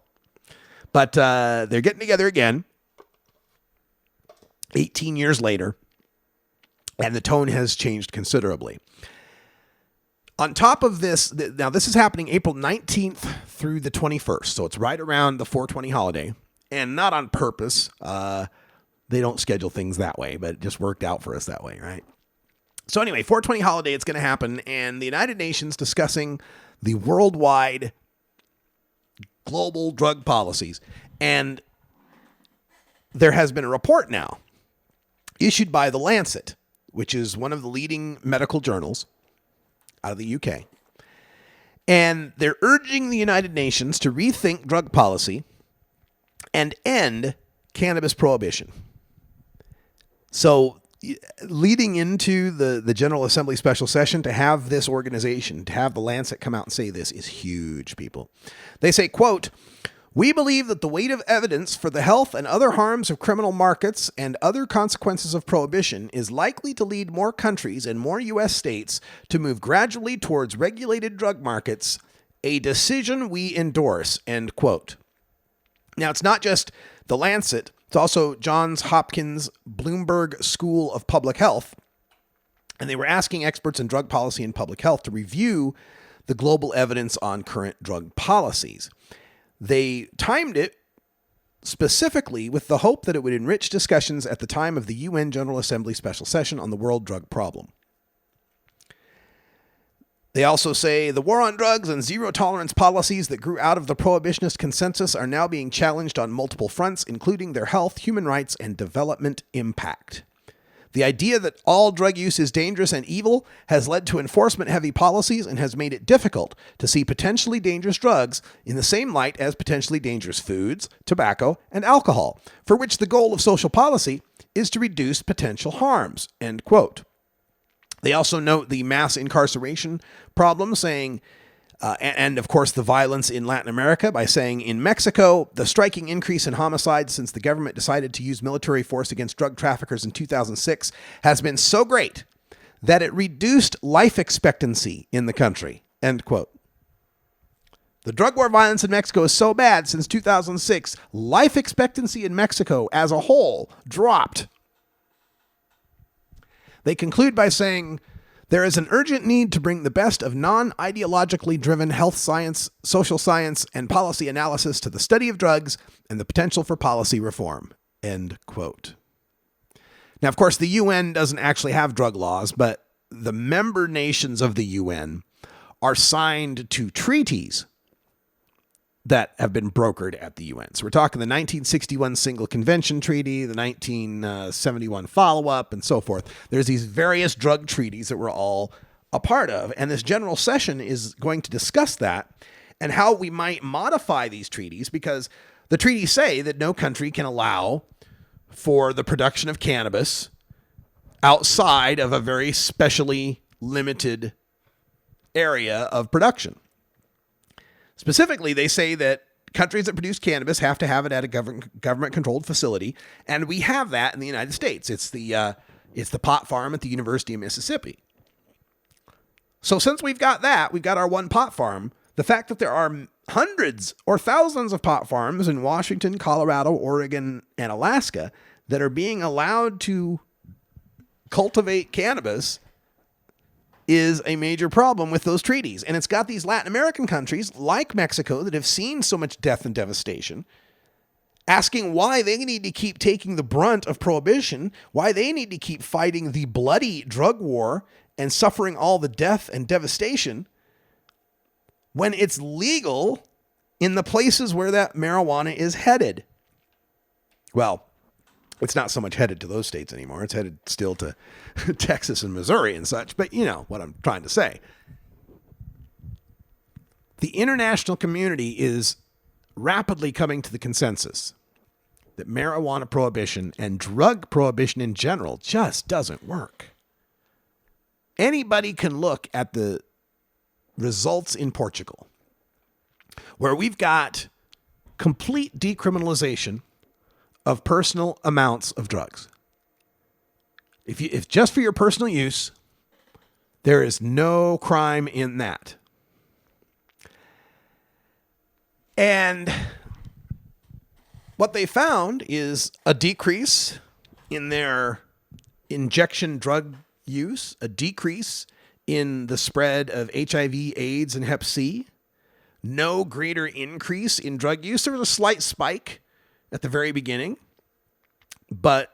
But they're getting together again 18 years later. And the tone has changed considerably. On top of this, now this is happening April 19th through the 21st. So it's right around the 420 holiday. And not on purpose. They don't schedule things that way, but it just worked out for us that way, right? So anyway, 420 holiday, it's going to happen. And the United Nations discussing the worldwide global drug policies. And there has been a report now issued by The Lancet, which is one of the leading medical journals out of the UK. And they're urging the United Nations to rethink drug policy and end cannabis prohibition. So leading into the General Assembly special session, to have this organization, to have The Lancet come out and say this is huge, people. They say, quote, "We believe that the weight of evidence for the health and other harms of criminal markets and other consequences of prohibition is likely to lead more countries and more U.S. states to move gradually towards regulated drug markets, a decision we endorse," end quote. Now, it's not just The Lancet. It's also Johns Hopkins Bloomberg School of Public Health. And they were asking experts in drug policy and public health to review the global evidence on current drug policies. They timed it specifically with the hope that it would enrich discussions at the time of the UN General Assembly special session on the world drug problem. They also say the war on drugs and zero tolerance policies that grew out of the prohibitionist consensus are now being challenged on multiple fronts, including their health, human rights, and development impact. The idea that all drug use is dangerous and evil has led to enforcement-heavy policies and has made it difficult to see potentially dangerous drugs in the same light as potentially dangerous foods, tobacco, and alcohol, for which the goal of social policy is to reduce potential harms, end quote. They also note the mass incarceration problem, saying, and of course the violence in Latin America, by saying, in Mexico, the striking increase in homicides since the government decided to use military force against drug traffickers in 2006 has been so great that it reduced life expectancy in the country, end quote. The drug war violence in Mexico is so bad since 2006, life expectancy in Mexico as a whole dropped. They conclude by saying, there is an urgent need to bring the best of non-ideologically driven health science, social science, and policy analysis to the study of drugs and the potential for policy reform, end quote. Now, of course, the UN doesn't actually have drug laws, but the member nations of the UN are signed to treaties that have been brokered at the UN. So we're talking the 1961 Single Convention Treaty, the 1971 follow-up, and so forth. There's these various drug treaties that we're all a part of, and this general session is going to discuss that and how we might modify these treaties, because the treaties say that no country can allow for the production of cannabis outside of a very specially limited area of production. Specifically, they say that countries that produce cannabis have to have it at a government-controlled facility, and we have that in the United States. It's the pot farm at the University of Mississippi. So since we've got that, we've got our one pot farm, the fact that there are hundreds or thousands of pot farms in Washington, Colorado, Oregon, and Alaska that are being allowed to cultivate cannabis is a major problem with those treaties. And it's got these Latin American countries like Mexico that have seen so much death and devastation asking why they need to keep taking the brunt of prohibition, why they need to keep fighting the bloody drug war and suffering all the death and devastation when it's legal in the places where that marijuana is headed. Well, it's not so much headed to those states anymore. It's headed still to Texas and Missouri and such. But you know what I'm trying to say. The international community is rapidly coming to the consensus that marijuana prohibition and drug prohibition in general just doesn't work. Anybody can look at the results in Portugal, where we've got complete decriminalization of personal amounts of drugs. If just for your personal use, there is no crime in that. And what they found is a decrease in their injection drug use, a decrease in the spread of HIV, AIDS, and Hep C, no greater increase in drug use. There was a slight spike at the very beginning, but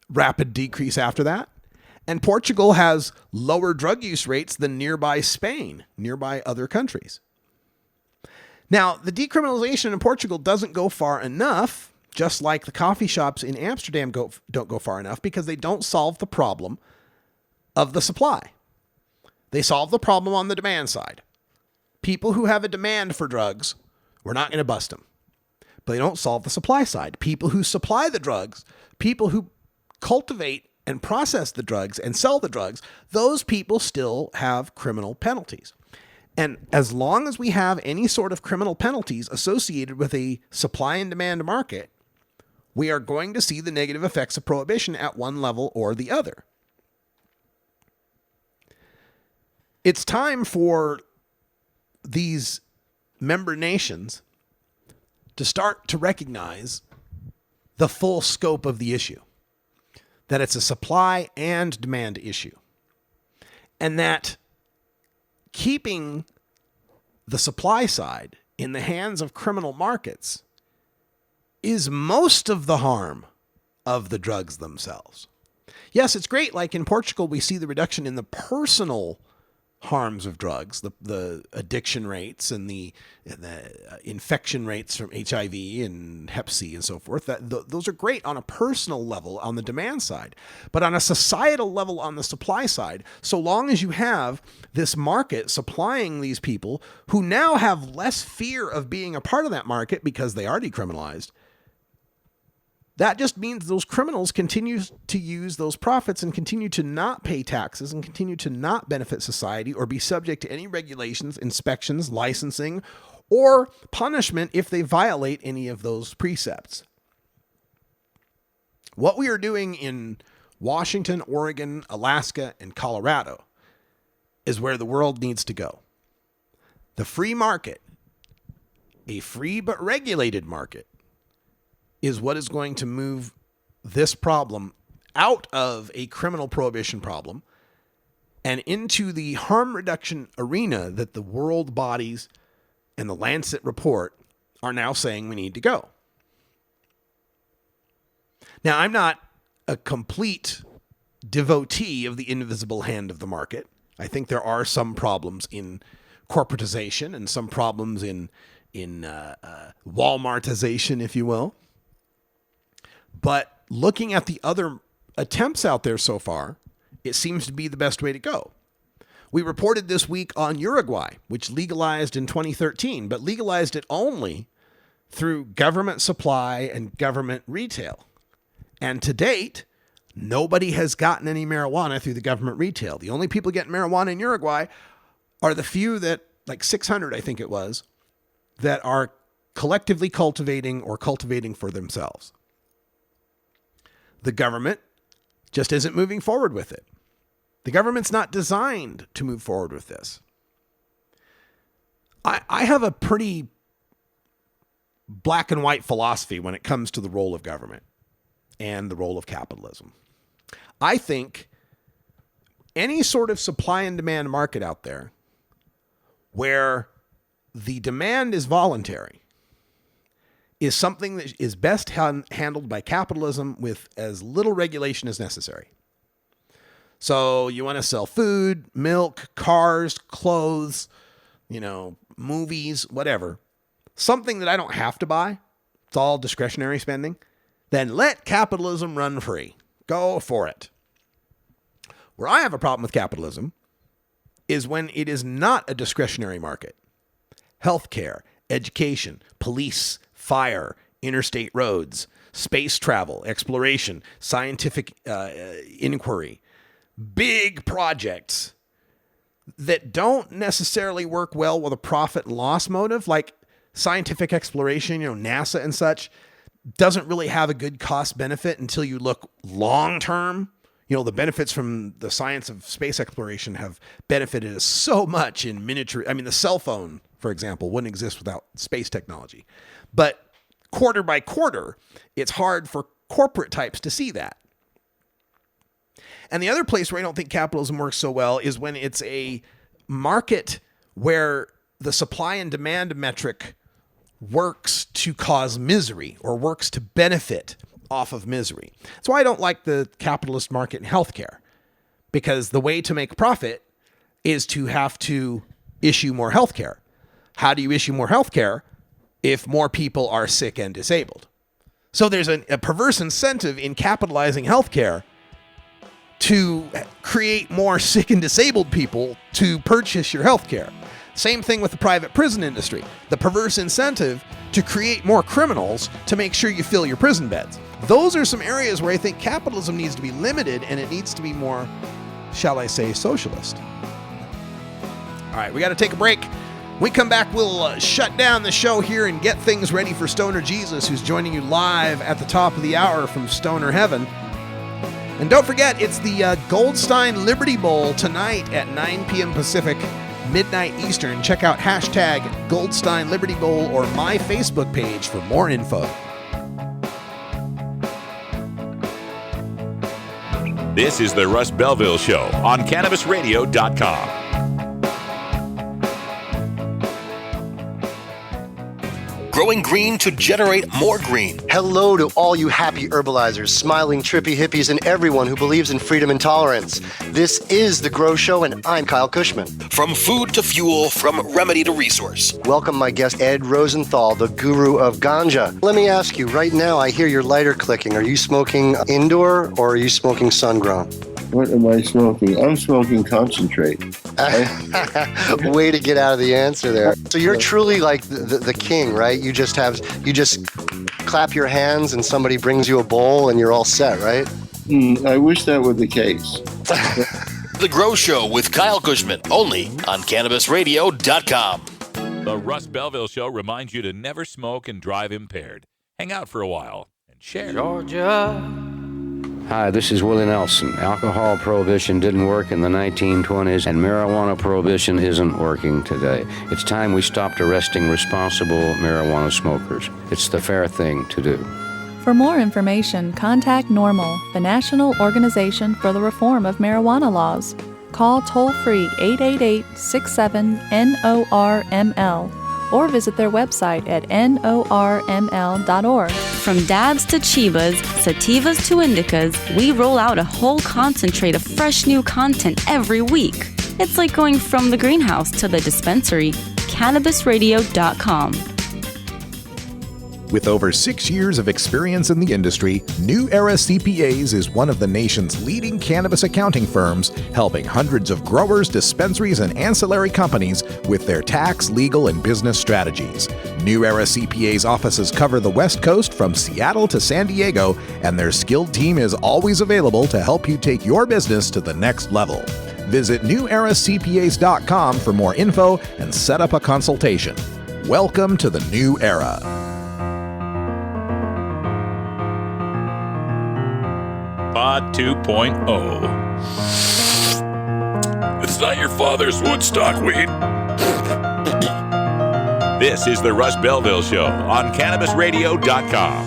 rapid decrease after that. And Portugal has lower drug use rates than nearby Spain, nearby other countries. Now, the decriminalization in Portugal doesn't go far enough, just like the coffee shops in Amsterdam don't go far enough, because they don't solve the problem of the supply. They solve the problem on the demand side. People who have a demand for drugs, we're not going to bust them. But they don't solve the supply side. People who supply the drugs, people who cultivate and process the drugs and sell the drugs, those people still have criminal penalties. And as long as we have any sort of criminal penalties associated with a supply and demand market, we are going to see the negative effects of prohibition at one level or the other. It's time for these member nations to start to recognize the full scope of the issue, that it's a supply and demand issue, and that keeping the supply side in the hands of criminal markets is most of the harm of the drugs themselves. Yes, it's great. Like in Portugal, we see the reduction in the personal harms of drugs, the addiction rates and the infection rates from HIV and Hep C and so forth. Those are great on a personal level on the demand side. But on a societal level on the supply side, so long as you have this market supplying these people who now have less fear of being a part of that market because they are decriminalized, that just means those criminals continue to use those profits and continue to not pay taxes and continue to not benefit society or be subject to any regulations, inspections, licensing, or punishment if they violate any of those precepts. What we are doing in Washington, Oregon, Alaska, and Colorado is where the world needs to go. The free market, a free but regulated market, is what is going to move this problem out of a criminal prohibition problem and into the harm reduction arena that the world bodies and the Lancet report are now saying we need to go. Now, I'm not a complete devotee of the invisible hand of the market. I think there are some problems in corporatization and some problems in Walmartization, if you will. But looking at the other attempts out there so far, it seems to be the best way to go. We reported this week on Uruguay, which legalized in 2013, but legalized it only through government supply and government retail. And to date, nobody has gotten any marijuana through the government retail. The only people getting marijuana in Uruguay are the few that, like 600, I think it was, that are collectively cultivating or cultivating for themselves. The government just isn't moving forward with it. The government's not designed to move forward with this. I have a pretty black and white philosophy when it comes to the role of government and the role of capitalism. I think any sort of supply and demand market out there where the demand is voluntary is something that is best handled by capitalism with as little regulation as necessary. So you want to sell food, milk, cars, clothes, movies, whatever. something that I don't have to buy, it's all discretionary spending, then let capitalism run free. Go for it. Where I have a problem with capitalism is when it is not a discretionary market. Healthcare, education, police, fire, interstate roads, space travel, exploration, scientific inquiry, big projects that don't necessarily work well with a profit and loss motive, like scientific exploration, NASA and such, doesn't really have a good cost benefit until you look long term. The benefits from the science of space exploration have benefited us so much in miniature. I mean, the cell phone, for example, wouldn't exist without space technology. But quarter by quarter, it's hard for corporate types to see that. And the other place where I don't think capitalism works so well is when it's a market where the supply and demand metric works to cause misery or works to benefit off of misery. That's why I don't like the capitalist market in healthcare, because the way to make profit is to have to issue more healthcare. How do you issue more healthcare if more people are sick and disabled? So there's a perverse incentive in capitalizing healthcare to create more sick and disabled people to purchase your healthcare. Same thing with the private prison industry. The perverse incentive to create more criminals to make sure you fill your prison beds. Those are some areas where I think capitalism needs to be limited, and it needs to be more, shall I say, socialist. All right, we got to take a break. When we come back, we'll shut down the show here and get things ready for Stoner Jesus, who's joining you live at the top of the hour from Stoner Heaven. And don't forget, it's the Goldstein Liberty Bowl tonight at 9 p.m. Pacific, midnight Eastern. Check out hashtag Goldstein Liberty Bowl or my Facebook page for more info. This is the Russ Belville Show on CannabisRadio.com. Growing green to generate more green. Hello to all you happy herbalizers, smiling trippy hippies, and everyone who believes in freedom and tolerance. This is The Grow Show, and I'm Kyle Cushman. From food to fuel, from remedy to resource. Welcome my guest, Ed Rosenthal, the guru of ganja. Let me ask you, right now I hear your lighter clicking. Are you smoking indoor or are you smoking sun-grown? What am I smoking? I'm smoking concentrate. Way to get out of the answer there. So you're truly like the king, right? You just clap your hands and somebody brings you a bowl and you're all set, right? I wish that were the case. The Grow Show with Kyle Cushman, only on CannabisRadio.com. The Russ Belville Show reminds you to never smoke and drive impaired. Hang out for a while and share. Georgia. Hi, this is Willie Nelson. Alcohol prohibition didn't work in the 1920s, and marijuana prohibition isn't working today. It's time we stopped arresting responsible marijuana smokers. It's the fair thing to do. For more information, contact NORML, the National Organization for the Reform of Marijuana Laws. Call toll-free 888-67-NORML or visit their website at norml.org. From dabs to chivas, sativas to indicas, we roll out a whole concentrate of fresh new content every week. It's like going from the greenhouse to the dispensary. CannabisRadio.com. With over 6 years of experience in the industry, New Era CPAs is one of the nation's leading cannabis accounting firms, helping hundreds of growers, dispensaries, and ancillary companies with their tax, legal, and business strategies. New Era CPAs offices cover the West Coast from Seattle to San Diego, and their skilled team is always available to help you take your business to the next level. Visit neweracpas.com for more info and set up a consultation. Welcome to the New Era. Pod 2.0. It's not your father's Woodstock weed. This is the Russ Belville Show on CannabisRadio.com.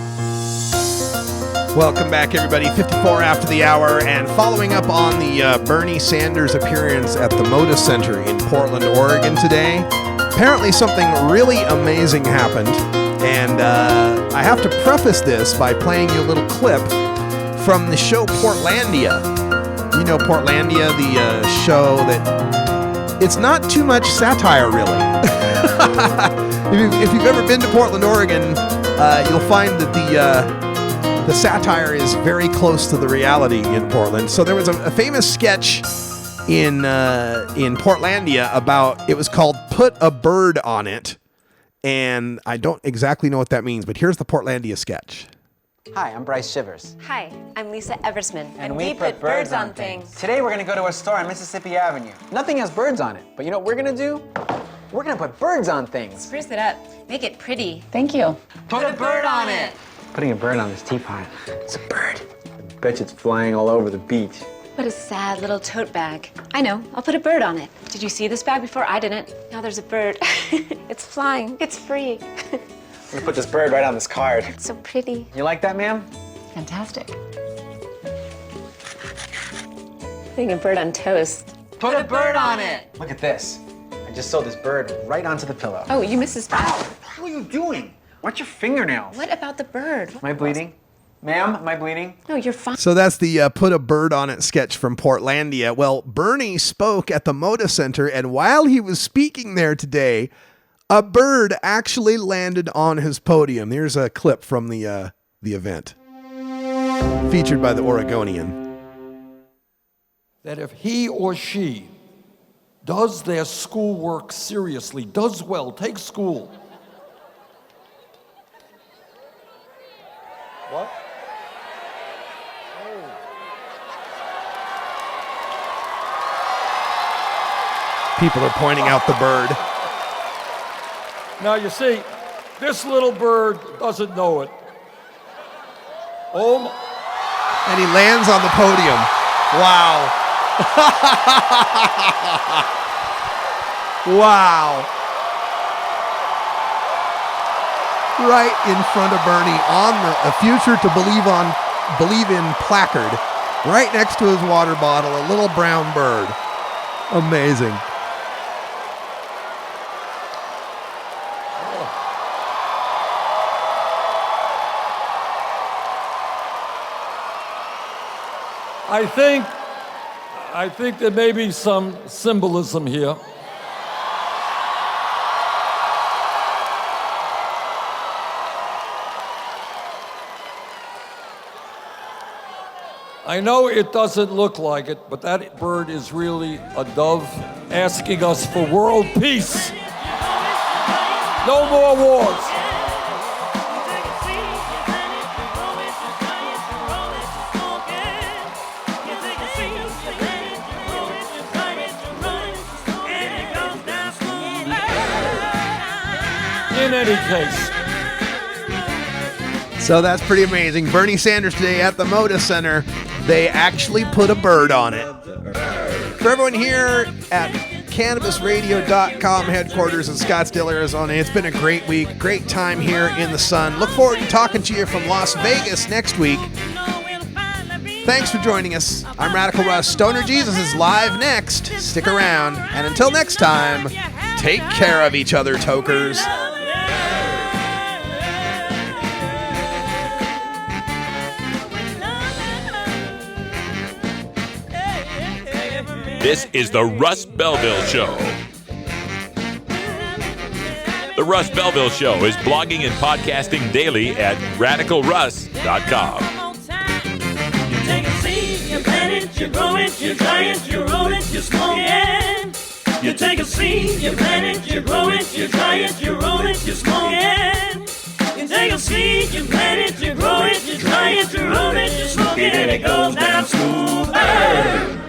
Welcome back, everybody. 54 after the hour, and following up on the Bernie Sanders appearance at the Moda Center in Portland, Oregon today. Apparently something really amazing happened, and I have to preface this by playing you a little clip from the show Portlandia. You know Portlandia, the show that... It's not too much satire, really. If you've ever been to Portland, Oregon, you'll find that the satire is very close to the reality in Portland. So there was a famous sketch in Portlandia about, it was called Put a Bird on It. And I don't exactly know what that means, but here's the Portlandia sketch. Hi, I'm Bryce Shivers. Hi, I'm Lisa Eversman, And we put birds on things. Today we're gonna go to a store on Mississippi Avenue. Nothing has birds on it, but you know what we're gonna do? We're gonna put birds on things. Spruce it up, make it pretty. Thank you. Put a bird on it. Putting a bird on this teapot. It's a bird. I bet you it's flying all over the beach. What a sad little tote bag. I know, I'll put a bird on it. Did you see this bag before? I didn't. Now there's a bird. It's flying, it's free. I'm gonna put this bird right on this card. It's so pretty. You like that, ma'am? Fantastic. Putting a bird on toast. Put a bird on it. Look at this. I just sewed this bird right onto the pillow. Oh, you missed this bag. What are you doing? Watch your fingernails. What about the bird? Am I bleeding? Ma'am, am I bleeding? No, you're fine. So that's the Put a Bird on It sketch from Portlandia. Well, Bernie spoke at the Moda Center, and while he was speaking there today, a bird actually landed on his podium. Here's a clip from the event, featured by the Oregonian. That if he or she does their schoolwork seriously, does well, takes school. What? People are pointing out the bird. Now you see, this little bird doesn't know it. Oh my. And he lands on the podium. Wow. Wow. Right in front of Bernie on a Future to Believe in placard. Right next to his water bottle, a little brown bird. Amazing. I think there may be some symbolism here. I know it doesn't look like it, but that bird is really a dove asking us for world peace. No more wars. In any case. So that's pretty amazing. Bernie Sanders today at the Moda Center. They actually put a bird on it. For everyone here at CannabisRadio.com headquarters in Scottsdale, Arizona, it's been a great week, great time here in the sun. Look forward to talking to you from Las Vegas next week. Thanks for joining us. I'm Radical Russ. Stoner Jesus is live next. Stick around. And until next time, take care of each other, tokers. This is the Russ Belville Show. The Russ Belville Show is blogging and podcasting daily at radicalruss.com. You take a seed, you plant it, you grow it, you dry it, you roll it, you smoke it. You take a seed, you plant it, you grow it, you dry it, you roll it, you smoke it. You take a seed, you plant it, you grow it, you dry it, you roll it, you smoke it, and it goes down smooth.